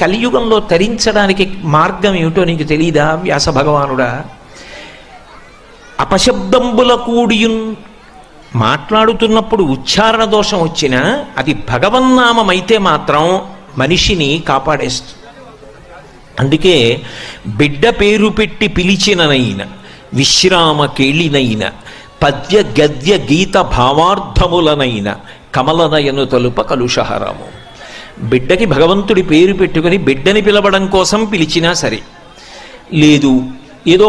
కలియుగంలో తరించడానికి మార్గం ఏమిటో నీకు తెలీదా వ్యాస భగవానుడా? అపశబ్దంబుల కూడియున్, మాట్లాడుతున్నప్పుడు ఉచ్చారణ దోషం వచ్చినా అది భగవన్నామమైతే మాత్రం మనిషిని కాపాడేస్తుంది. అందుకే బిడ్డ పేరు పెట్టి పిలిచిననైన, విశ్రామ కేళినైన, పద్య గద్య గీత భావార్థములనైన, కమలనయను తలుప కలుషహరము. బిడ్డకి భగవంతుడి పేరు పెట్టుకుని బిడ్డని పిలవడం కోసం పిలిచినా సరే, లేదు ఏదో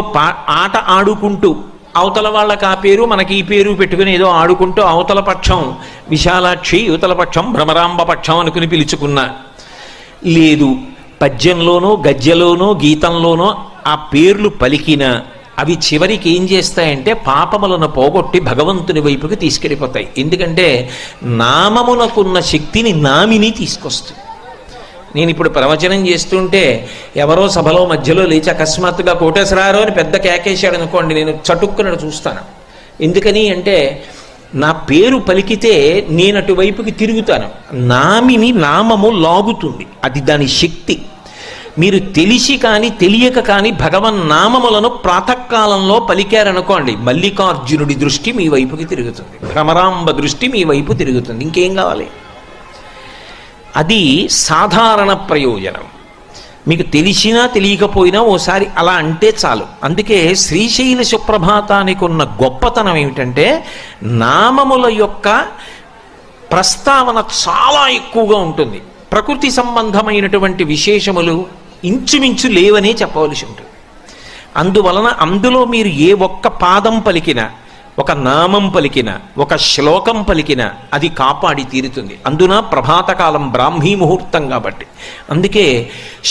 ఆట ఆడుకుంటూ అవతల వాళ్ళకి ఆ పేరు మనకి ఈ పేరు పెట్టుకుని ఏదో ఆడుకుంటూ అవతల పక్షం విశాలాక్షి, యువతల పక్షం భ్రమరాంబ పక్షం అనుకుని పిలుచుకున్నా, లేదు పద్యంలోనో గద్యలోనో గీతంలోనో ఆ పేర్లు పలికినా అవి చివరికి ఏం చేస్తాయంటే పాపములను పోగొట్టి భగవంతుని వైపుకి తీసుకెళ్ళిపోతాయి. ఎందుకంటే నామమునకున్న శక్తిని నామిని తీసుకొస్తుంది. నేను ఇప్పుడు ప్రవచనం చేస్తుంటే ఎవరో సభలో మధ్యలో లేచి అకస్మాత్తుగా కోటేశ్వరారు అని పెద్ద కేకేశాడు అనుకోండి, నేను చటుక్కునడు చూస్తాను. ఎందుకని అంటే నా పేరు పలికితే నేను అటువైపుకి తిరుగుతాను. నామిని నామము లాగుతుంది, అది దాని శక్తి. మీరు తెలిసి కానీ తెలియక కానీ భగవన్ నామములను ప్రాతకాలంలో పలికారనుకోండి, మల్లికార్జునుడి దృష్టి మీ వైపుకి తిరుగుతుంది, భ్రమరాంబ దృష్టి మీ వైపు తిరుగుతుంది. ఇంకేం కావాలి? అది సాధారణ ప్రయోజనం. మీకు తెలిసినా తెలియకపోయినా ఓసారి అలా అంటే చాలు. అందుకే శ్రీశైల సుప్రభాతానికి ఉన్న గొప్పతనం ఏమిటంటే నామముల యొక్క ప్రస్తావన చాలా ఎక్కువగా ఉంటుంది. ప్రకృతి సంబంధమైనటువంటి విశేషములు ఇంచుమించు లేవనే చెప్పవలసి ఉంటుంది. అందువలన అందులో మీరు ఏ ఒక్క పాదం పలికినా, ఒక నామం పలికిన, ఒక శ్లోకం పలికిన అది కాపాడి తీరుతుంది. అందున ప్రభాతకాలం బ్రాహ్మీ ముహూర్తం కాబట్టి. అందుకే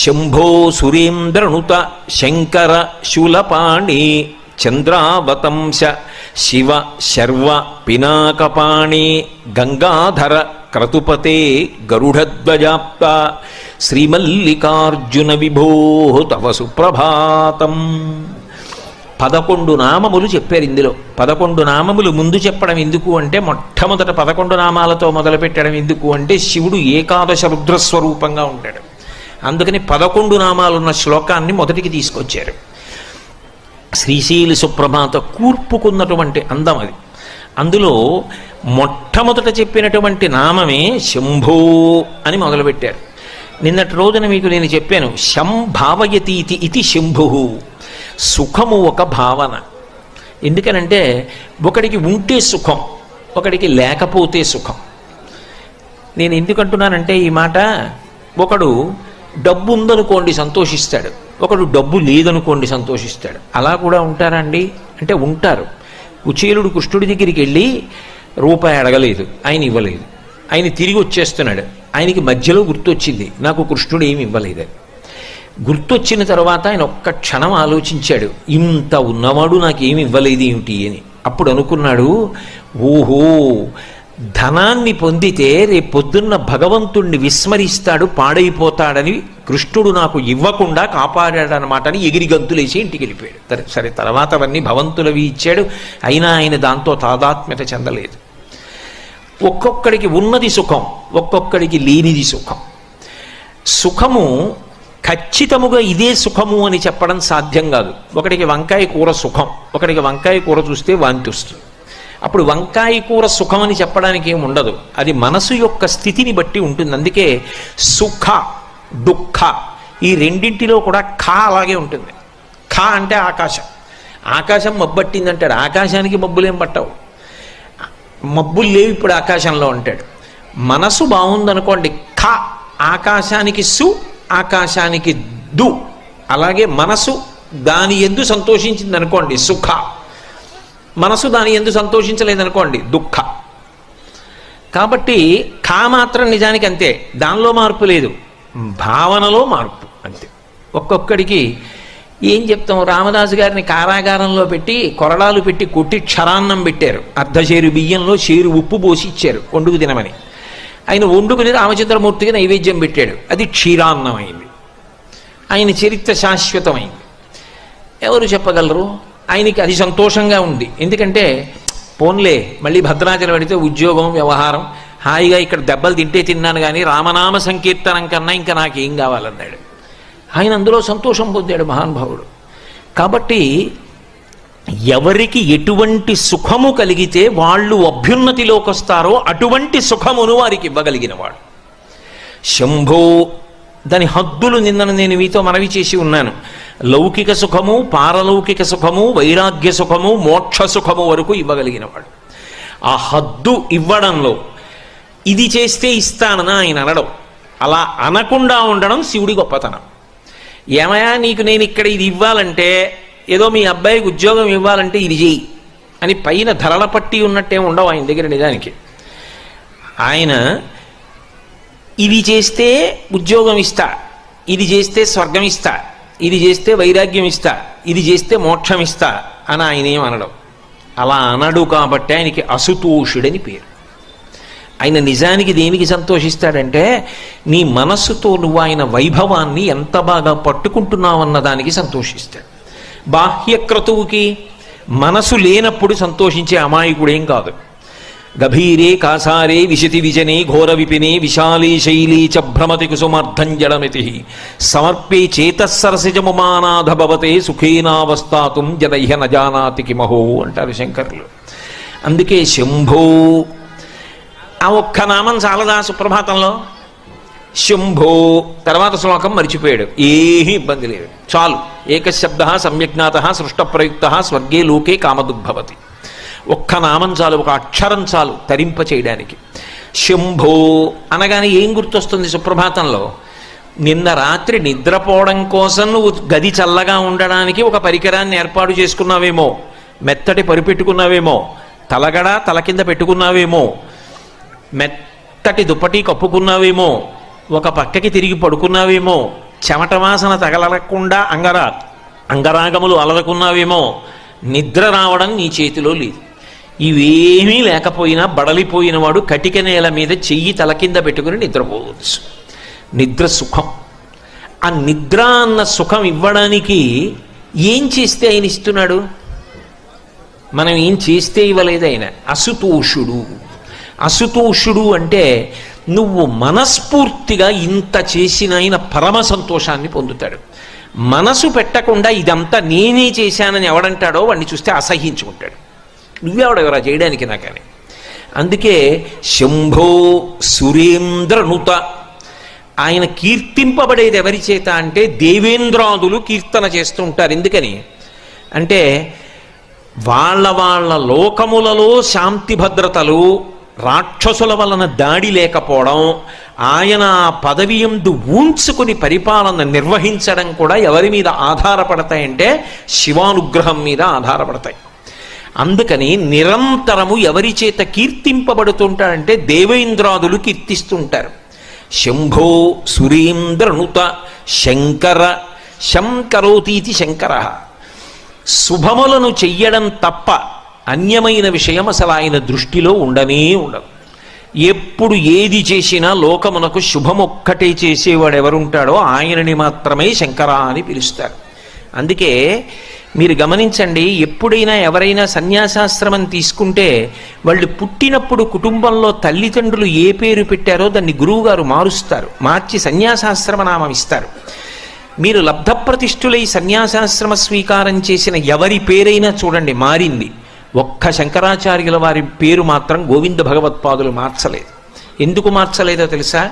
శంభో సురేంద్రనుత శంకర శూలపాణి చంద్రావతంశ శివ శర్వ పినాకపాణి గంగాధర క్రతుపతే గరుడధ్వజాప్త శ్రీమల్లికార్జున విభో తవ సుప్రభాతం. 11 నామములు చెప్పారు ఇందులో. 11 నామములు ముందు చెప్పడం ఎందుకు అంటే, మొట్టమొదట 11 నామాలతో మొదలు పెట్టడం ఎందుకు అంటే, శివుడు ఏకాదశ రుద్రస్వరూపంగా ఉంటాడు. అందుకని 11 నామాలున్న శ్లోకాన్ని మొదటికి తీసుకొచ్చారు. శ్రీశైల సుప్రభాత కూర్పుకున్నటువంటి అందం అది. అందులో మొట్టమొదట చెప్పినటువంటి నామమే శంభో అని మొదలుపెట్టారు. నిన్నటి రోజున మీకు నేను చెప్పాను, శం భావయతీతి ఇది శంభు. సుఖము ఒక భావన. ఎందుకనంటే ఒకడికి ఉంటే సుఖం, ఒకడికి లేకపోతే సుఖం. నేను ఎందుకంటున్నానంటే ఈ మాట, ఒకడు డబ్బు ఉందనుకోండి సంతోషిస్తాడు, ఒకడు డబ్బు లేదనుకోండి సంతోషిస్తాడు. అలా కూడా ఉంటారండి అంటే ఉంటారు. కుచేలుడు కృష్ణుడి దగ్గరికి వెళ్ళి రూపాయి అడగలేదు, ఆయన ఇవ్వలేదు. ఆయన తిరిగి వచ్చేస్తున్నాడు. ఆయనకి మధ్యలో గుర్తొచ్చింది, నాకు కృష్ణుడు ఏమి ఇవ్వలేదు. గుర్తొచ్చిన తర్వాత ఆయన ఒక్క క్షణం ఆలోచించాడు, ఇంత ఉన్నవాడు నాకేమి ఇవ్వలేదు ఏమిటి అని. అప్పుడు అనుకున్నాడు, ఓహో ధనాన్ని పొందితే రేపు పొద్దున్న భగవంతుణ్ణి విస్మరిస్తాడు, పాడైపోతాడని కృష్ణుడు నాకు ఇవ్వకుండా కాపాడాడనమాట అని ఎగిరి గంతులేసి ఇంటికి వెళ్ళిపోయాడు. సరే తర్వాత అవన్నీ భగవంతులవి ఇచ్చాడు, అయినా ఆయన దాంతో తాదాత్మ్యత చెందలేదు. ఒక్కొక్కడికి ఉన్నది సుఖం, ఒక్కొక్కడికి లేనిది సుఖం. సుఖము ఖచ్చితముగా ఇదే సుఖము అని చెప్పడం సాధ్యం కాదు. ఒకడికి వంకాయ కూర సుఖం, ఒకడికి వంకాయ కూర చూస్తే వాంతి వస్తుంది. అప్పుడు వంకాయ కూర సుఖం అని చెప్పడానికి ఏమి ఉండదు, అది మనసు యొక్క స్థితిని బట్టి ఉంటుంది. అందుకే సుఖ దుఃఖ ఈ రెండింటిలో కూడా ఖ అలాగే ఉంటుంది. ఖ అంటే ఆకాశం. ఆకాశం మబ్బట్టిందంటాడు, ఆకాశానికి మబ్బులేం పట్టవు, మబ్బులు లేవు ఇప్పుడు ఆకాశంలో అంటాడు. మనసు బాగుందనుకోండి, ఖ ఆకాశానికి సు, ఆకాశానికి దు. అలాగే మనసు దాని యందు సంతోషించింది అనుకోండి సుఖ, మనసు దాని యందు సంతోషించలేదనుకోండి దుఃఖ. కాబట్టి ఖా మాత్రం నిజానికి అంతే, దానిలో మార్పు లేదు, భావనలో మార్పు అంతే. ఒక్కొక్కడికి ఏం చెప్తాం, రామదాసు గారిని కారాగారంలో పెట్టి కొరడాలు పెట్టి కొట్టి క్షరాన్నం పెట్టారు. అర్ధశేరు బియ్యంలో షేరు ఉప్పు పోసి ఇచ్చారు వండుకు తినమని. ఆయన వండుకుని రామచంద్రమూర్తికి నైవేద్యం పెట్టాడు, అది క్షీరాన్నం అయింది. ఆయన చరిత్ర శాశ్వతమైంది. ఎవరు చెప్పగలరు? ఆయనకి అది సంతోషంగా ఉంది. ఎందుకంటే పోన్లే మళ్ళీ భద్రాచలం పెడితే ఉద్యోగం వ్యవహారం హాయిగా ఇక్కడ దెబ్బలు తింటే తిన్నాను కానీ రామనామ సంకీర్తనం కన్నా ఇంకా నాకేం కావాలన్నాడు. ఆయన అందులో సంతోషం పొందాడు మహానుభావుడు. కాబట్టి ఎవరికి ఎటువంటి సుఖము కలిగితే వాళ్ళు అభ్యున్నతిలోకి వస్తారో అటువంటి సుఖమును వారికి ఇవ్వగలిగిన వాడు. శంభో, దాని హద్దులు నిన్న నేను మీతో మనవి చేసి ఉన్నాను. లౌకిక సుఖము, పారలౌకిక సుఖము, వైరాగ్య సుఖము, మోక్ష సుఖము వరకు ఇవ్వగలిగిన వాడు. ఆ హద్దు ఇవ్వడంలో ఇది చేస్తే ఇస్తానని ఆయన అనడం, అలా అనకుండా ఉండడం శివుడి గొప్పతనం. ఏమయ్యా నీకు నేను ఇక్కడ ఇది ఇవ్వాలంటే, ఏదో మీ అబ్బాయికి ఉద్యోగం ఇవ్వాలంటే ఇది చెయ్యి అని పైన ధరల పట్టి ఉన్నట్టే ఉండవు ఆయన దగ్గర. నిజానికి ఆయన ఇది చేస్తే ఉద్యోగం ఇస్తా, ఇది చేస్తే స్వర్గం ఇస్తా, ఇది చేస్తే వైరాగ్యం ఇస్తా, ఇది చేస్తే మోక్షం ఇస్తా అని ఆయన ఏం అనడం. అలా అనడు కాబట్టి ఆయనకి అసుతోషుడని పేరు. ఆయన నిజానికి దేనికి సంతోషిస్తాడంటే నీ మనస్సుతో నువ్వు ఆయన వైభవాన్ని ఎంత బాగా పట్టుకుంటున్నావన్న దానికి సంతోషిస్తాడు. బాహ్యక్రతువుకి మనసు లేనప్పుడు సంతోషించే అమాయకుడేం కాదు. గభీరే కాసారే విశతి విజనే ఘోర విపినే విశాలీ శైలీ చ భ్రమతి కుసుమార్థం జడమితి సమర్పే చేతస్సరసిజముమానాథ భవతే సుఖేనావస్థాతుం జనైహ నజానాతి కిమహో అంటారు శంకరులు. అందుకే శంభో ఆ ఒక్క నామం చాలదా సుప్రభాతంలో? శంభో తర్వాత శ్లోకం మరిచిపోయాడు, ఏమీ ఇబ్బంది లేదు, చాలు. ఏకశబ్ద సమ్యజ్ఞాత సృష్ట ప్రయుక్త స్వర్గే లోకే కామదుగ్భవతి. ఒక్క నామం చాలు, ఒక అక్షరం చాలు తరింప చేయడానికి. శంభో అనగానే ఏం గుర్తొస్తుంది సుప్రభాతంలో? నిన్న రాత్రి నిద్రపోవడం కోసం నువ్వు గది చల్లగా ఉండడానికి ఒక పరికరాన్ని ఏర్పాటు చేసుకున్నావేమో, మెత్తటి పరిపెట్టుకున్నావేమో, తలగడ తల కింద పెట్టుకున్నావేమో, మెత్తటి దుప్పటి కప్పుకున్నావేమో, ఒక పక్కకి తిరిగి పడుకున్నావేమో, చెమట వాసన తగలకుండా అంగరాగములు అలరకున్నావేమో, నిద్ర రావడం నీ చేతిలో లేదు. ఇవేమీ లేకపోయినా బడలిపోయిన వాడు కటిక నేల మీద చెయ్యి తల కింద పెట్టుకుని నిద్రపోవచ్చు. నిద్ర సుఖం. ఆ నిద్ర అన్న సుఖం ఇవ్వడానికి ఏం చేస్తే ఆయన ఇస్తున్నాడు? మనం ఏం చేస్తే ఇవ్వలేదు ఆయన. అసుతోషుడు. అసుతోషుడు అంటే నువ్వు మనస్ఫూర్తిగా ఇంత చేసిన ఆయన పరమ సంతోషాన్ని పొందుతాడు. మనసు పెట్టకుండా ఇదంతా నేనే చేశానని ఎవడంటాడో వాడిని చూస్తే అసహ్యించుకుంటాడు. నువ్వెవడెవరా చేయడానికి నాకని. అందుకే శంభో సురేంద్రనుత. ఆయన కీర్తింపబడేది ఎవరి చేత అంటే దేవేంద్రాదులు కీర్తన చేస్తూ ఉంటారు. ఎందుకని అంటే వాళ్ళ వాళ్ళ లోకములలో శాంతి భద్రతలు, రాక్షసుల వలన దాడి లేకపోవడం, ఆయన ఆ పదవి యందు ఊంచుకుని పరిపాలన నిర్వహించడం కూడా ఎవరి మీద ఆధారపడతాయంటే శివానుగ్రహం మీద ఆధారపడతాయి. అందుకని నిరంతరము ఎవరి చేత కీర్తింపబడుతుంటాడంటే దేవేంద్రాదులు కీర్తిస్తుంటారు. శంభో సురేంద్రనుత శంకర. శంకరోతీతి శంకర. శుభములను చెయ్యడం తప్ప అన్యమైన విషయం అసలు ఆయన దృష్టిలో ఉండనే ఉండదు. ఎప్పుడు ఏది చేసినా లోకమునకు శుభమొక్కటే చేసేవాడు ఎవరుంటాడో ఆయనని మాత్రమే శంకర అని పిలుస్తారు. అందుకే మీరు గమనించండి, ఎప్పుడైనా ఎవరైనా సన్యాసాశ్రమం తీసుకుంటే వాళ్ళు పుట్టినప్పుడు కుటుంబంలో తల్లిదండ్రులు ఏ పేరు పెట్టారో దాన్ని గురువుగారు మారుస్తారు, మార్చి సన్యాసాశ్రమ నామం ఇస్తారు. మీరు లబ్ధప్రతిష్ఠులై సన్యాసాశ్రమ స్వీకారం చేసిన ఎవరి పేరైనా చూడండి మారింది. ఒక్క శంకరాచార్యుల వారి పేరు మాత్రం గోవింద భగవత్పాదులు మార్చలేదు. ఎందుకు మార్చలేదో తెలుసా?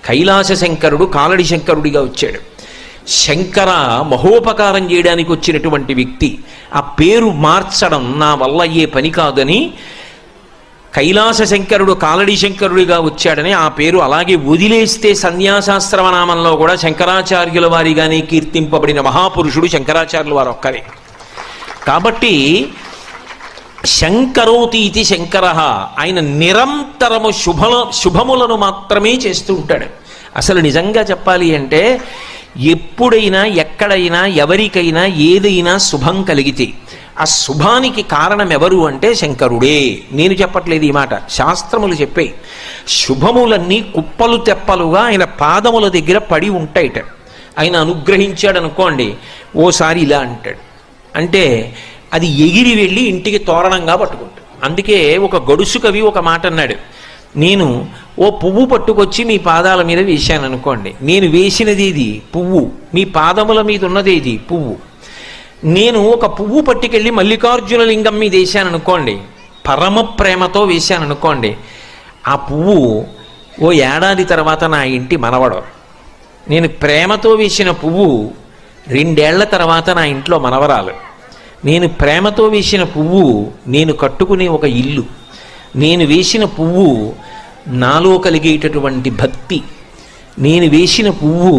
కైలాస శంకరుడు కాలడి శంకరుడిగా వచ్చాడు. శంకర మహోపకారం చేయడానికి వచ్చినటువంటి వ్యక్తి. ఆ పేరు మార్చడం నా వల్ల అయ్యే పని కాదని కైలాస శంకరుడు కాలడి శంకరుడిగా వచ్చాడని ఆ పేరు అలాగే వదిలేస్తే సన్యాసాశ్రమనామంలో కూడా శంకరాచార్యుల వారిగానే కీర్తింపబడిన మహాపురుషుడు శంకరాచార్యుల వారు ఒక్కరే. కాబట్టి శంకరోతీతి శంకర. ఆయన నిరంతరము శుభములను మాత్రమే చేస్తూ ఉంటాడు. అసలు నిజంగా చెప్పాలి అంటే ఎప్పుడైనా ఎక్కడైనా ఎవరికైనా ఏదైనా శుభం కలిగితే ఆ శుభానికి కారణం ఎవరు అంటే శంకరుడే. నేను చెప్పట్లేదు ఈ మాట, శాస్త్రములు చెప్పే. శుభములన్నీ కుప్పలు తెప్పలుగా ఆయన పాదముల దగ్గర పడి ఉంటాయిట. ఆయన అనుగ్రహించాడు అనుకోండి, ఓసారి ఇలా అంటాడు అంటే అది ఎగిరి వెళ్ళి ఇంటికి తోరణంగా పట్టుకుంటాడు. అందుకే ఒక గడుసు కవి ఒక మాట అన్నాడు, నేను ఓ పువ్వు పట్టుకొచ్చి మీ పాదాల మీద వేశాను అనుకోండి, నేను వేసినది ఇది పువ్వు, మీ పాదముల మీద ఉన్నది ఇది పువ్వు. నేను ఒక పువ్వు పట్టుకెళ్ళి మల్లికార్జున లింగం మీద వేశాను అనుకోండి, పరమ ప్రేమతో వేశాను అనుకోండి, ఆ పువ్వు ఓ ఏడాది తర్వాత నా ఇంటి మనవడు. నేను ప్రేమతో వేసిన పువ్వు 2 ఏళ్ల తర్వాత నా ఇంట్లో మనవరాలు. నేను ప్రేమతో వేసిన పువ్వు నేను కట్టుకునే ఒక ఇల్లు. నేను వేసిన పువ్వు నాలో కలిగేటటువంటి భక్తి. నేను వేసిన పువ్వు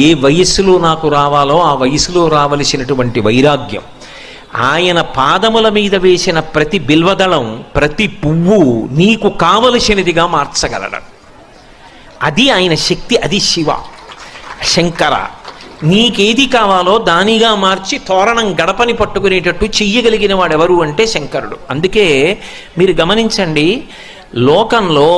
ఏ వయస్సులో నాకు రావాలో ఆ వయసులో రావలసినటువంటి వైరాగ్యం. ఆయన పాదముల మీద వేసిన ప్రతి బిల్వదళం, ప్రతి పువ్వు నీకు కావలసినదిగా మార్చగలడు. అది ఆయన శక్తి, అది శివ, శంకర. నీకేది కావాలో దానిగా మార్చి తోరణం గడపని పట్టుకునేటట్టు చెయ్యగలిగిన వాడెవరు అంటే శంకరుడు. అందుకే మీరు గమనించండి, లోకంలో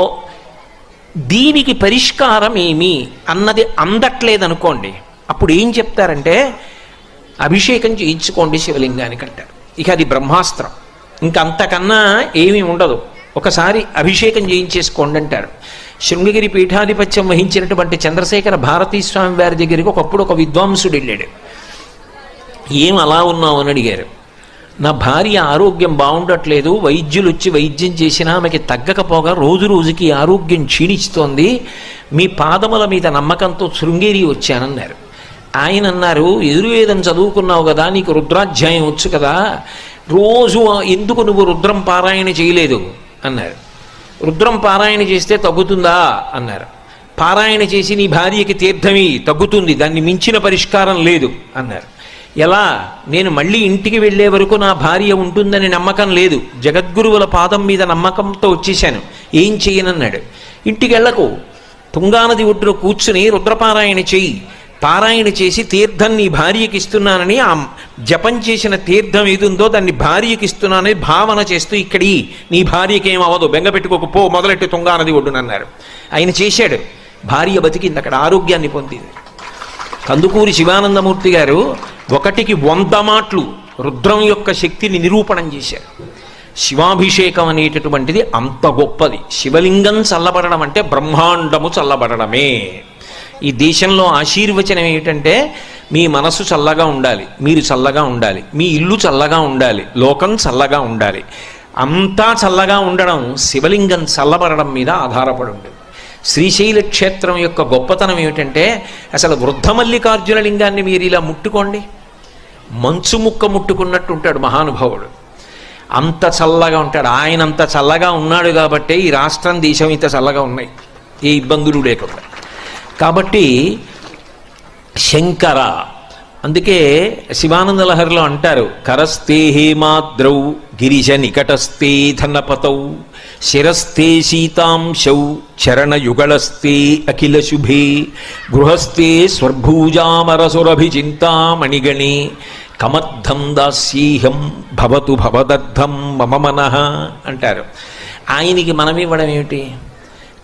దీనికి పరిష్కారం ఏమి అన్నది అందట్లేదనుకోండి, అప్పుడు ఏం చెప్తారంటే అభిషేకం చేయించుకోండి శివలింగానికి అంటారు. ఇక అది బ్రహ్మాస్త్రం, ఇంకంతకన్నా ఏమీ ఉండదు. ఒకసారి అభిషేకం చేయించేసుకోండి అంటారు. శృంగగిరి పీఠాధిపత్యం వహించినటువంటి చంద్రశేఖర భారతీ స్వామి వారి దగ్గరికి ఒకప్పుడు ఒక విద్వాంసుడు వెళ్ళాడు. ఏం అలా ఉన్నావు అని అడిగారు. నా భార్య ఆరోగ్యం బాగుండట్లేదు, వైద్యులు వచ్చి వైద్యం చేసినా ఆమెకి తగ్గకపోగా రోజు రోజుకి ఆరోగ్యం క్షీణిస్తోంది, మీ పాదముల మీద నమ్మకంతో శృంగేరి వచ్చానన్నారు. ఆయన అన్నారు, ఎదుర్వేదం చదువుకున్నావు కదా, నీకు రుద్రాధ్యాయం వచ్చు కదా, రోజు ఎందుకు నువ్వు రుద్రం పారాయణ చేయలేదు అన్నారు. రుద్రం పారాయణ చేస్తే తగ్గుతుందా అన్నారు. పారాయణ చేసి నీ భార్యకి తీర్థమి తగ్గుతుంది, దాన్ని మించిన పరిష్కారం లేదు అన్నారు. ఎలా? నేను మళ్ళీ ఇంటికి వెళ్ళే వరకు నా భార్య ఉంటుందని నమ్మకం లేదు, జగద్గురువుల పాదం మీద నమ్మకంతో వచ్చేసాను, ఏం చెయ్యనన్నాడు. ఇంటికి వెళ్ళకు, తుంగానది ఒడ్డున కూర్చుని రుద్రపారాయణ చెయ్యి, పారాయణ చేసి తీర్థం నీ భార్యకి ఇస్తున్నానని, ఆ జపం చేసిన తీర్థం ఏదుందో దాన్ని భార్యకి ఇస్తున్నానని భావన చేస్తూ ఇక్కడి నీ భార్యకి ఏమవ్వదు, బెంగ పెట్టుకోకపో, మొదలెట్టి తుంగానది ఒడ్డునన్నారు. ఆయన చేశాడు, భార్య బతికింది, అక్కడ ఆరోగ్యాన్ని పొందింది. కందుకూరి శివానందమూర్తి గారు 1కి 100 మాటలు రుద్రం యొక్క శక్తిని నిరూపణం చేశారు. శివాభిషేకం అనేటటువంటిది అంత గొప్పది. శివలింగం చల్లబడడం అంటే బ్రహ్మాండము చల్లబడడమే. ఈ దేశంలో ఆశీర్వచనం ఏమిటంటే మీ మనసు చల్లగా ఉండాలి, మీరు చల్లగా ఉండాలి, మీ ఇల్లు చల్లగా ఉండాలి, లోకం చల్లగా ఉండాలి. అంతా చల్లగా ఉండడం శివలింగం చల్లబడడం మీద ఆధారపడి ఉంటుంది. శ్రీశైల క్షేత్రం యొక్క గొప్పతనం ఏమిటంటే అసలు వృద్ధమల్లికార్జున లింగాన్ని మీరు ఇలా ముట్టుకోండి, మంచు ముక్క ముట్టుకున్నట్టు ఉంటాడు మహానుభావుడు. అంత చల్లగా ఉంటాడు. ఆయన అంత చల్లగా ఉన్నాడు కాబట్టే ఈ రాష్ట్రం, దేశం ఇంత చల్లగా ఉన్నాయి, ఏ ఇబ్బందులు లేకుండా. కాబట్టి శంకర, అందుకే శివానంద లహరిలో అంటారు, కరస్తే హేమాద్రౌ గిరిజ నికటస్థే ధనపతౌ శిరస్థే శీతాంశౌ చరణయుగళస్థే అఖిల శుభే గృహస్థే స్వర్భూజామరసురభిచింతామణిగణే కమర్థం దాస్యేహం భవతు భవదర్థం మమ మనః అంటారు. ఆయనకి మనం ఇవ్వడం ఏమిటి?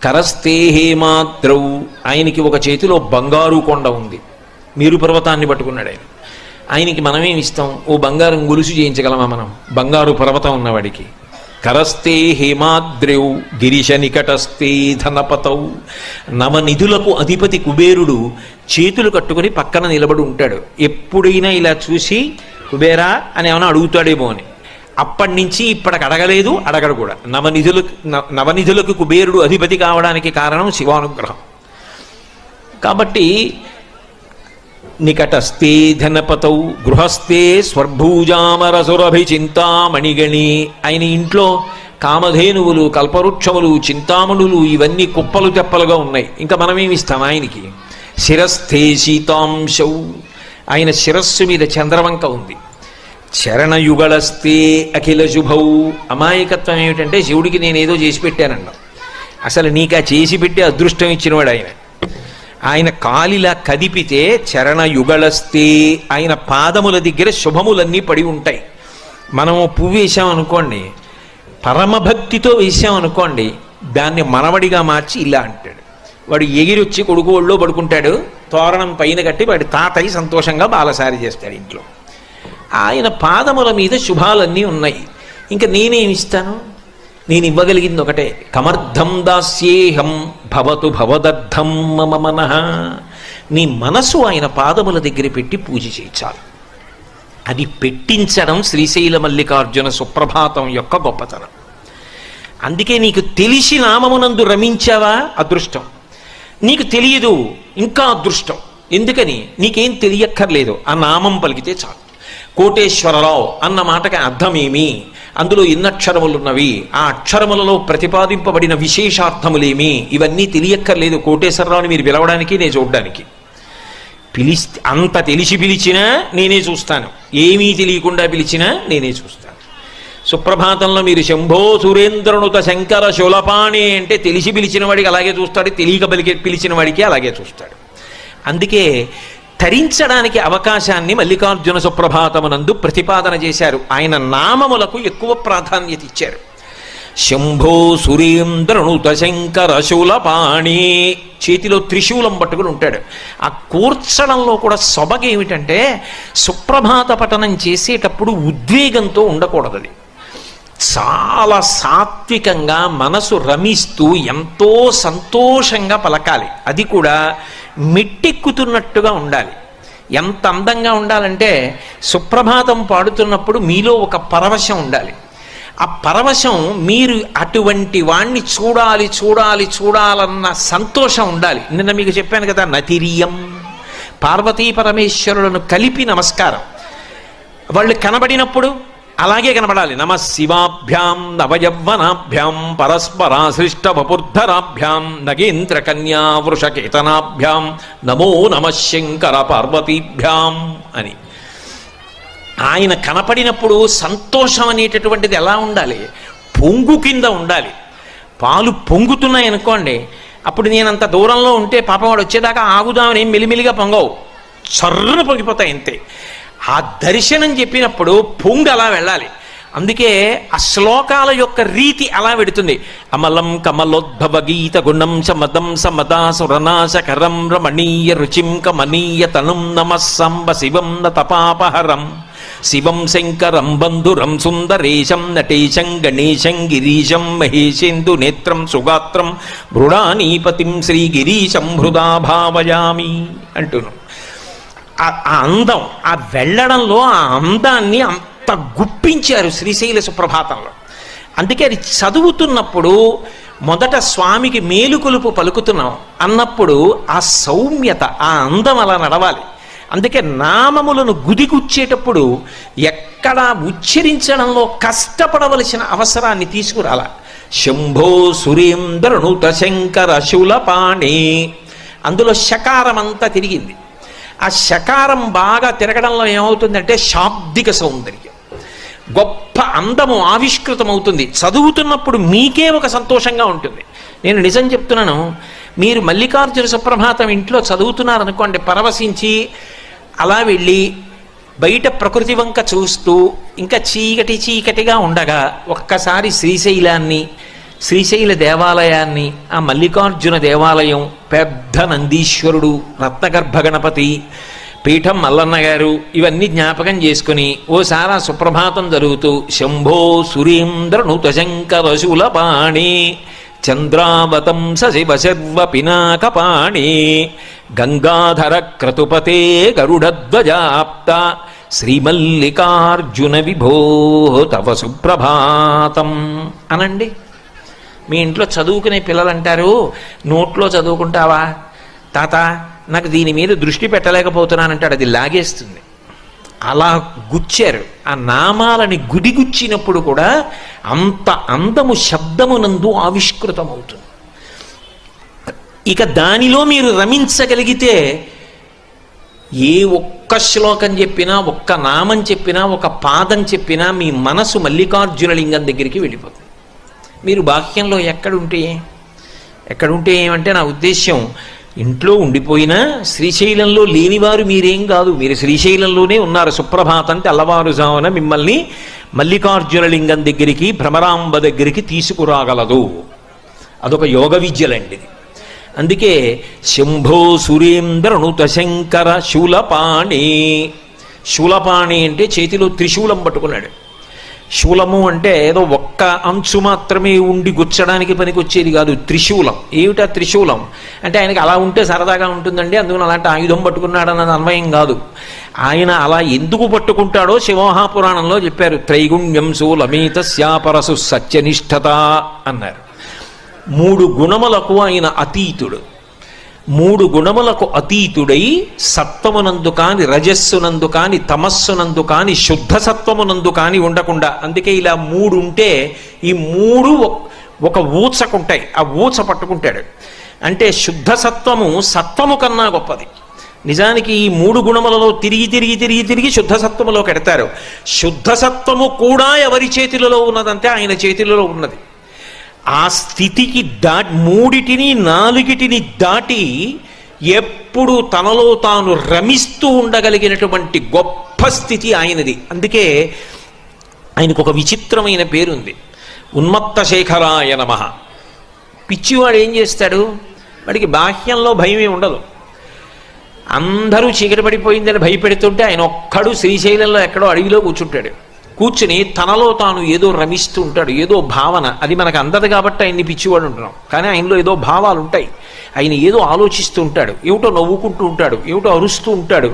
కరస్థే హేమాద్రౌ, ఆయనకి ఒక చేతిలో బంగారు కొండ ఉంది, మేరు పర్వతాన్ని పట్టుకున్నాడు ఆయన. ఆయనకి మనమేమి ఇస్తాం? ఓ బంగారం గొలుసు చేయించగలమా మనం బంగారు పర్వతం ఉన్నవాడికి? కరస్థే హేమాద్రౌ గిరిశ నికటస్థే ధనపతౌ, నవనిధులకు అధిపతి కుబేరుడు చేతులు కట్టుకుని పక్కన నిలబడి ఉంటాడు. ఎప్పుడైనా ఇలా చూసి కుబేరా అని ఏమైనా అడుగుతాడేమో అని. అప్పటి నుంచి ఇప్పటికి అడగలేదు, అడగడు కూడా. నవనిధులకు కుబేరుడు అధిపతి కావడానికి కారణం శివానుగ్రహం. కాబట్టి నికటస్థే ధనపతౌ గృహస్థే స్వర్భూజామరసురభిచింతామణిగణి, ఆయన ఇంట్లో కామధేనువులు, కల్పవృక్షములు, చింతామణులు ఇవన్నీ కుప్పలు తెప్పలుగా ఉన్నాయి. ఇంకా మనమేమిస్తాం ఆయనకి? శిరస్థే శీతాంశౌ, ఆయన శిరస్సు మీద చంద్రవంక ఉంది. చరణయుగళస్థే అఖిల శుభౌ, అమాయకత్వం ఏమిటంటే శివుడికి నేనేదో చేసి పెట్టానన్నా, అసలు నీకు ఆ చేసి పెట్టే అదృష్టం ఇచ్చినవాడు ఆయన. ఆయన కాలిలా కదిపితే చరణయుగళస్థే, ఆయన పాదముల దగ్గర శుభములన్నీ పడి ఉంటాయి. మనము పువ్వు వేసామనుకోండి, పరమభక్తితో వేసామనుకోండి, దాన్ని మనవడిగా మార్చి ఇలా అంటాడు. వాడు ఎగిరొచ్చి కొడుకు ఒళ్ళో పడుకుంటాడు, తోరణం పైన కట్టి వాడి తాతయ్య సంతోషంగా బాలసారి చేస్తాడు ఇంట్లో. ఆయన పాదముల మీద శుభాలన్నీ ఉన్నాయి. ఇంకా నేనేమిస్తాను? నేను ఇవ్వగలిగింది ఒకటే, కమర్థం దాస్యేహం భవతు భవదర్థం మమ మనః. నీ మనసు ఆయన పాదముల దగ్గర పెట్టి పూజ చేయించాలి. అది పెట్టించడం శ్రీశైల మల్లికార్జున సుప్రభాతం యొక్క గొప్పతనం. అందుకే నీకు తెలిసి నామమునందు రమించావా అదృష్టం, నీకు తెలియదు ఇంకా అదృష్టం. ఎందుకని? నీకేం తెలియక్కర్లేదు, ఆ నామం పలికితే చాలు. కోటేశ్వరరావు అన్న మాటకి అర్థమేమి, అందులో ఎన్ని అక్షరములున్నవి, ఆ అక్షరములలో ప్రతిపాదింపబడిన విశేషార్థములేమి, ఇవన్నీ తెలియక్కర్లేదు కోటేశ్వరరావుని మీరు పిలవడానికి, నేను చూడడానికి. అంత తెలిసి పిలిచినా నేనే చూస్తాను, ఏమీ తెలియకుండా పిలిచినా నేనే చూస్తాను. సుప్రభాతంలో మీరు శంభో సురేంద్రనుత శంకర శూలపాణి అంటే తెలిసి పిలిచిన వాడికి అలాగే చూస్తాడు, తెలియక పిలిచిన వాడికి అలాగే చూస్తాడు. అందుకే తరించడానికి అవకాశాన్ని మల్లికార్జున సుప్రభాతమునందు ప్రతిపాదన చేశారు. ఆయన నామములకు ఎక్కువ ప్రాధాన్యత ఇచ్చారు. శంభో సురేంద్రనుత శంకర శూలపాణి, చేతిలో త్రిశూలం పట్టుకుని ఉంటాడు. ఆ కూర్చడంలో కూడా సొబగేమిటంటే సుప్రభాత పఠనం చేసేటప్పుడు ఉద్వేగంతో ఉండకూడదు. అది చాలా సాత్వికంగా మనసు రమిస్తూ ఎంతో సంతోషంగా పలకాలి. అది కూడా మెట్టెక్కుతున్నట్టుగా ఉండాలి. ఎంత అందంగా ఉండాలంటే సుప్రభాతం పాడుతున్నప్పుడు మీలో ఒక పరవశం ఉండాలి. ఆ పరవశం మీరు అటువంటి వాణ్ణి చూడాలి చూడాలి చూడాలన్న సంతోషం ఉండాలి. నిన్న మీకు చెప్పాను కదా, నతిరియం పార్వతీ పరమేశ్వరులను కలిపి నమస్కారం. వాళ్ళు కనబడినప్పుడు అలాగే కనబడాలి. నమ శివాభ్యాం నవయవ్వనాభ్యాం పరస్పరాశ్లిష్ట వపుర్ధరాభ్యాం నగేంద్ర కన్యా వృషకేతనాభ్యాం నమో నమ శంకర పార్వతీభ్యాం అని. ఆయన కనపడినప్పుడు సంతోషం అనేటటువంటిది ఎలా ఉండాలి? పొంగు కింద ఉండాలి. పాలు పొంగుతున్నాయి అనుకోండి, అప్పుడు నేను అంత దూరంలో ఉంటే పాపం వాడు వచ్చేదాకా ఆగుదామని మెలిమెలిగా పొంగవు, చర్రున పొంగిపోతాయి అంతే. ఆ దర్శనం చెప్పినప్పుడు పొంగు అలా వెళ్ళాలి. అందుకే ఆ శ్లోకాల యొక్క రీతి అలా పెడుతుంది. అమలం కమలోద్భవ గీత గుణం సమదం సమదా సురనాశకరం రమణీయ రుచిం కమనీయ తనుం నమ సంబ శివం నతపాపహరం శివం శంకరం బంధురం సుందరేశం నటేశం గణేశం గిరీశం మహేశేందు నేత్రం సుగాత్రం మృడానీపతిం శ్రీగిరీశం హృదా భావయామి అంటున్నాం. ఆ అందం, ఆ వెళ్ళడంలో ఆ అందాన్ని అంత గుప్పించారు శ్రీశైల సుప్రభాతంలో. అందుకే అది చదువుతున్నప్పుడు మొదట స్వామికి మేలుకొలుపు పలుకుతున్నాం అన్నప్పుడు ఆ సౌమ్యత, ఆ అందం అలా నడవాలి. అందుకే నామములను గుదిగుచ్చేటప్పుడు ఎక్కడా ఉచ్చరించడంలో కష్టపడవలసిన అవసరాన్ని తీసుకురాల. శంభో సురేంద్రనుత శంకర శూలపాణి, అందులో శకారం అంతా తిరిగింది. ఆ శకారం బాగా తిరగడంలో ఏమవుతుందంటే శాబ్దిక సౌందర్యం, గొప్ప అందము ఆవిష్కృతమవుతుంది. చదువుతున్నప్పుడు మీకే ఒక సంతోషంగా ఉంటుంది. నేను నిజం చెప్తున్నాను, మీరు మల్లికార్జున సుప్రభాతం ఇంట్లో చదువుతున్నారనుకోండి, పరవశించి అలా వెళ్ళి బయట ప్రకృతి వంక చూస్తూ ఇంకా చీకటి చీకటిగా ఉండగా ఒక్కసారి శ్రీశైలాన్ని, శ్రీశైల దేవాలయాన్ని, ఆ మల్లికార్జున దేవాలయం, పెద్ద నందీశ్వరుడు, రత్నగర్భ గణపతి పీఠం మల్లన్న గారు, ఇవన్నీ జ్ఞాపకం చేసుకుని ఓసారి ఆ సుప్రభాతం జరుగుతూ శంభో సురేంద్రనుత శంకర శూలపాణి చంద్రావతం శివ శర్వ పినాకపాణి గంగాధర క్రతుపతే గరుడధ్వజాప్త శ్రీమల్లికార్జున విభో తవ సుప్రభాతం అనండి. మీ ఇంట్లో చదువుకునే పిల్లలు అంటారు, నోట్లో చదువుకుంటావా తాత, నాకు దీని మీద దృష్టి పెట్టలేకపోతున్నానంటాడు, అది లాగేస్తుంది. అలా గుచ్చారు. ఆ నామాలని గుడిగుచ్చినప్పుడు కూడా అంత అందము శబ్దమునందు ఆవిష్కృతమవుతుంది. ఇక దానిలో మీరు రమించగలిగితే ఏ ఒక్క శ్లోకం చెప్పినా, ఒక్క నామం చెప్పినా, ఒక పాదం చెప్పినా మీ మనసు మల్లికార్జున లింగం దగ్గరికి వెళ్ళిపోతుంది. మీరు బాహ్యంలో ఎక్కడుంటే ఏమంటే నా ఉద్దేశ్యం, ఇంట్లో ఉండిపోయినా శ్రీశైలంలో లేనివారు మీరేం కాదు, మీరు శ్రీశైలంలోనే ఉన్నారు. సుప్రభాతం తెల్లవారుజామున మిమ్మల్ని మల్లికార్జున లింగం దగ్గరికి, భ్రమరాంబ దగ్గరికి తీసుకురాగలదు. అదొక యోగ విద్యలండి. అందుకే శంభో సురేంద్రనుత శంకర శూలపాణి. శూలపాణి అంటే చేతిలో త్రిశూలం పట్టుకున్నాడు. శూలము అంటే ఏదో ఒక్క అంచు మాత్రమే ఉండి గుచ్చడానికి పనికొచ్చేది కాదు, త్రిశూలం. ఏమిటా త్రిశూలం అంటే ఆయనకి అలా ఉంటే సరదాగా ఉంటుందండి, అందుకని అలాంటి ఆయుధం పట్టుకున్నాడన్నది అన్వయం కాదు. ఆయన అలా ఎందుకు పట్టుకుంటాడో శివమహాపురాణంలో చెప్పారు. త్రైగుణ్యం శూలమేతస్యాపరసు సత్యనిష్టత అన్నారు. 3 గుణములకు ఆయన అతీతుడు. 3 గుణములకు అతీతుడై సత్వమునందు కాని, రజస్సునందు కాని, తమస్సునందు కాని, శుద్ధ సత్వమునందు కాని ఉండకుండా. అందుకే ఇలా 3 ఉంటే ఈ 3 ఒక ఊచకుంటాయి, ఆ ఊచ పట్టుకుంటాడు. అంటే శుద్ధ సత్వము సత్వము కన్నా గొప్పది. నిజానికి ఈ 3 గుణములలో తిరిగి శుద్ధ సత్వములో కెడతారు. శుద్ధ సత్వము కూడా ఎవరి చేతులలో ఉన్నదంటే ఆయన చేతులలో ఉన్నది. ఆ స్థితికి మూడిటిని 4టిని దాటి ఎప్పుడు తనలో తాను రమిస్తూ ఉండగలిగినటువంటి గొప్ప స్థితి ఆయనది. అందుకే ఆయనకు ఒక విచిత్రమైన పేరుంది, ఉన్మత్త శేఖరాయ నమః. పిచ్చివాడు ఏం చేస్తాడు? వాడికి బాహ్యంలో భయమే ఉండదు. అందరూ చీకటి పడిపోయిందని భయపెడుతుంటే ఆయన ఒక్కడు శ్రీశైలంలో ఎక్కడో అడవిలో కూర్చుంటాడు. కూర్చుని తనలో తాను ఏదో రమిస్తూ ఉంటాడు, ఏదో భావన. అది మనకు అందదు కాబట్టి ఆయన్ని పిచ్చివాడు ఉంటున్నాం, కానీ ఆయనలో ఏదో భావాలు ఉంటాయి. ఆయన ఏదో ఆలోచిస్తూ ఉంటాడు, ఏమిటో నవ్వుకుంటూ ఉంటాడు, ఏమిటో అరుస్తూ ఉంటాడు.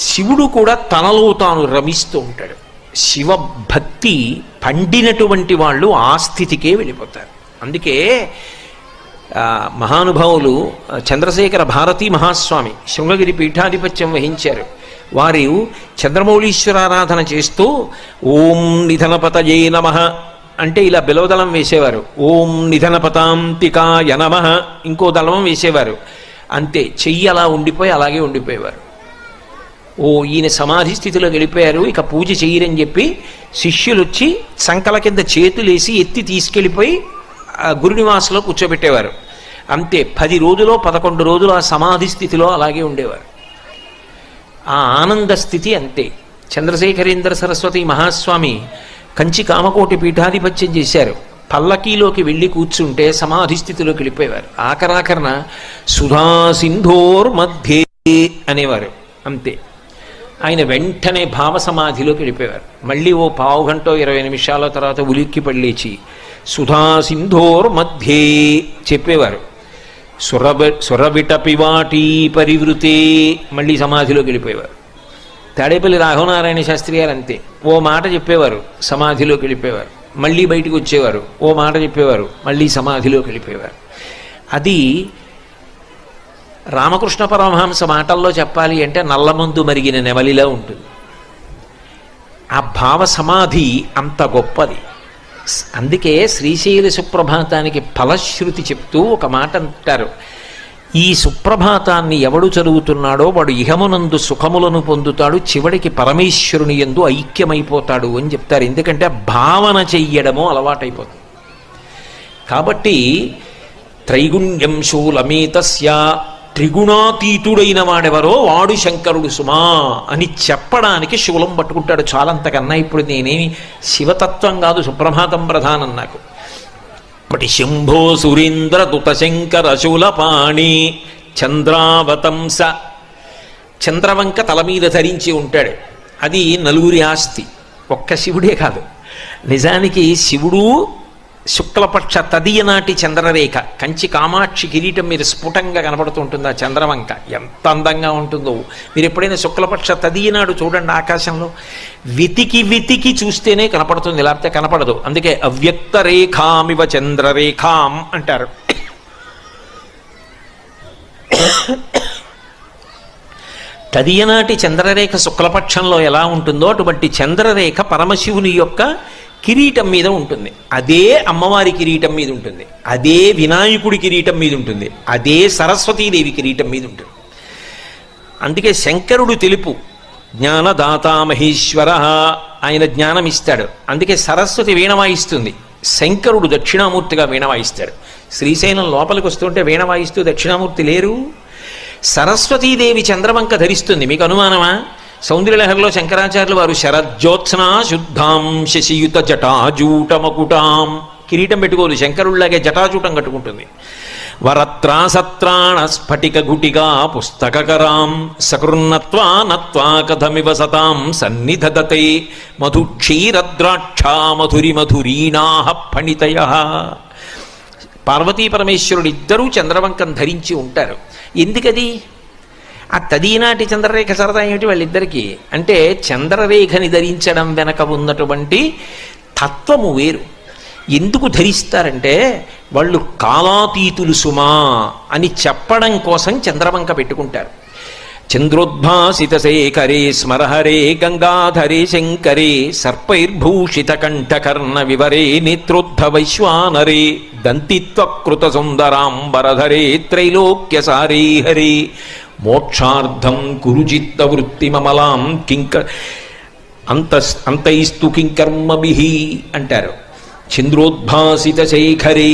శివుడు కూడా తనలో తాను రమిస్తూ ఉంటాడు. శివభక్తి పండినటువంటి వాళ్ళు ఆ స్థితికే వెళ్ళిపోతారు. అందుకే మహానుభావులు చంద్రశేఖర భారతీ మహాస్వామి శృంగగిరి పీఠాధిపత్యం వహించారు. వారు చంద్రమౌళీశ్వరారాధన చేస్తూ ఓం నిధనపతయే నమః అంటే ఇలా బిలవదళం వేసేవారు. ఓం నిధనపతాంతికాయ నమః ఇంకో దళం వేసేవారు. అంతే, చెయ్యి అలా ఉండిపోయి అలాగే ఉండిపోయేవారు. ఓ ఈయన సమాధి స్థితిలో వెళ్ళిపోయారు, ఇక పూజ చెయ్యరని చెప్పి శిష్యులు వచ్చి సంకల కింద చేతులేసి ఎత్తి తీసుకెళ్ళిపోయి గురునివాసంలో కూర్చోబెట్టేవారు. అంతే, 10 రోజులో 11 రోజులు ఆ సమాధి స్థితిలో అలాగే ఉండేవారు. ఆ ఆనంద స్థితి అంతే. చంద్రశేఖరేంద్ర సరస్వతి మహాస్వామి కంచి కామకోటి పీఠాధిపత్యం చేశారు. పల్లకీలోకి వెళ్ళి కూర్చుంటే సమాధి స్థితిలోకి వెళ్ళిపోయేవారు. ఆఖరాఖరణ సుధా సింధోర్ మధ్యే అనేవారు. అంతే, ఆయన వెంటనే భావ సమాధిలోకి వెళ్ళిపోయేవారు. మళ్ళీ ఓ పావు గంట 20 నిమిషాల తర్వాత ఉలిక్కి పళ్ళేచి సుధా సింధోర్ మధ్యే చెప్పేవారు. సురవిటపివాటీ పరివృతే మళ్ళీ సమాధిలోకి వెళ్ళిపోయేవారు. తాడేపల్లి రాఘవనారాయణ శాస్త్రి గారు అంతే, ఓ మాట చెప్పేవారు, సమాధిలోకి వెళ్ళిపోయేవారు. మళ్ళీ బయటకు వచ్చేవారు, ఓ మాట చెప్పేవారు, మళ్ళీ సమాధిలోకి వెళ్ళిపోయేవారు. అది రామకృష్ణ పరమహంస మాటల్లో చెప్పాలి అంటే నల్లమందు మరిగిన నెమలిలా ఉంటుంది. ఆ భావ సమాధి అంత గొప్పది. అందుకే శ్రీశైల సుప్రభాతానికి ఫలశ్రుతి చెప్తూ ఒక మాట అంటారు, ఈ సుప్రభాతాన్ని ఎవడు చదువుతున్నాడో వాడు ఇహమునందు సుఖములను పొందుతాడు, చివడికి పరమేశ్వరుని యందు ఐక్యమైపోతాడు అని చెప్తారు. ఎందుకంటే భావన చెయ్యడము అలవాటైపోతుంది. కాబట్టి త్రైగుణ్యం శూలమేతస్య, త్రిగుణాతీతుడైన వాడెవరో వాడు శంకరుడు సుమా అని చెప్పడానికి శూలం పట్టుకుంటాడు. చాలంతకన్నా ఇప్పుడు నేనేమి శివతత్వం కాదు, సుప్రభాతం ప్రధానం నాకు. బటి శంభో సురేంద్ర దుత శంకర శూలపాణి చంద్రావతంస. చంద్రవంక తల మీద ధరించి ఉంటాడు. అది నలుగురి ఆస్తి, ఒక్క శివుడే కాదు. నిజానికి శివుడు శుక్లపక్ష తదియనాటి చంద్రరేఖ కంచి కామాక్షి కిరీటం మీద స్ఫుటంగా కనపడుతూ ఉంటుంది. ఆ చంద్రవంక ఎంత అందంగా ఉంటుందో. మీరు ఎప్పుడైనా శుక్లపక్ష తదియనాడు చూడండి, ఆకాశంలో వెతికి చూస్తేనే కనపడుతుంది, లేకపోతే కనపడదు. అందుకే అవ్యక్త రేఖామివ చంద్రరేఖాం అంటారు. తదియనాటి చంద్రరేఖ శుక్లపక్షంలో ఎలా ఉంటుందో అటువంటి చంద్రరేఖ పరమశివుని యొక్క కిరీటం మీద ఉంటుంది. అదే అమ్మవారి కిరీటం మీద ఉంటుంది, అదే వినాయకుడి కిరీటం మీద ఉంటుంది, అదే సరస్వతీదేవి కిరీటం మీద ఉంటుంది. అందుకే శంకరుడు తెలుపు, జ్ఞానదాత మహేశ్వర, ఆయన జ్ఞానం ఇస్తాడు. అందుకే సరస్వతి వీణ వాయిస్తుంది, శంకరుడు దక్షిణామూర్తిగా వీణ వాయిస్తాడు. శ్రీశైలం లోపలికి వస్తుంటే వీణ వాయిస్తూ దక్షిణామూర్తి లేరు. సరస్వతీదేవి చంద్రవంక ధరిస్తుంది. మీకు అనుమానమా? సౌందర్యలహరిలో శంకరాచార్యులు వారు శరజ్యోత్స్నా శుద్ధాం శశియుత జటాజూటమకుటాం, కిరీటం పెట్టుకోదు, శంకరుల్లాగే జటాజూటం కట్టుకుంటుంది. వరత్రాసత్రాణ స్ఫటిక గుటిగా పుస్తకరాం సకృన్నత్వా నత్వా కథమివ సతాం సన్నిధదతే మధుక్షీరద్రాక్షా మధురి మధురీణా ఫణితయ. పార్వతీ పరమేశ్వరుడిద్దరూ చంద్రవంకం ధరించి ఉంటారు. ఎందుకది? ఆ తదీనాటి చంద్రరేఖ సరదా ఏమిటి వాళ్ళిద్దరికీ అంటే, చంద్రరేఖని ధరించడం వెనక ఉన్నటువంటి తత్వము వేరు. ఎందుకు ధరిస్తారంటే, వాళ్ళు కాలాతీతులు సుమా అని చెప్పడం కోసం చంద్రవంక పెట్టుకుంటారు. చంద్రోద్భాసిత శేఖరే స్మరహరే గంగాధరే శంకరే సర్పైర్భూషిత కంఠకర్ణ వివరే నేత్రోద్ధ వైశ్వానరే దంతిత్వకృత సుందరాంబరధరే త్రైలోక్యసారే హరే మోక్షార్థం కురుచిత్త వృత్తిమమలాం అంతైస్తు కింకర్మభిః అంటారు. చంద్రోద్భాసిత శేఖరే,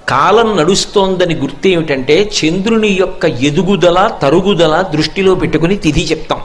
కాలం నడుస్తోందని గుర్తేమిటంటే చంద్రుని యొక్క ఎదుగుదల తరుగుదల దృష్టిలో పెట్టుకుని తిథి చెప్తాం.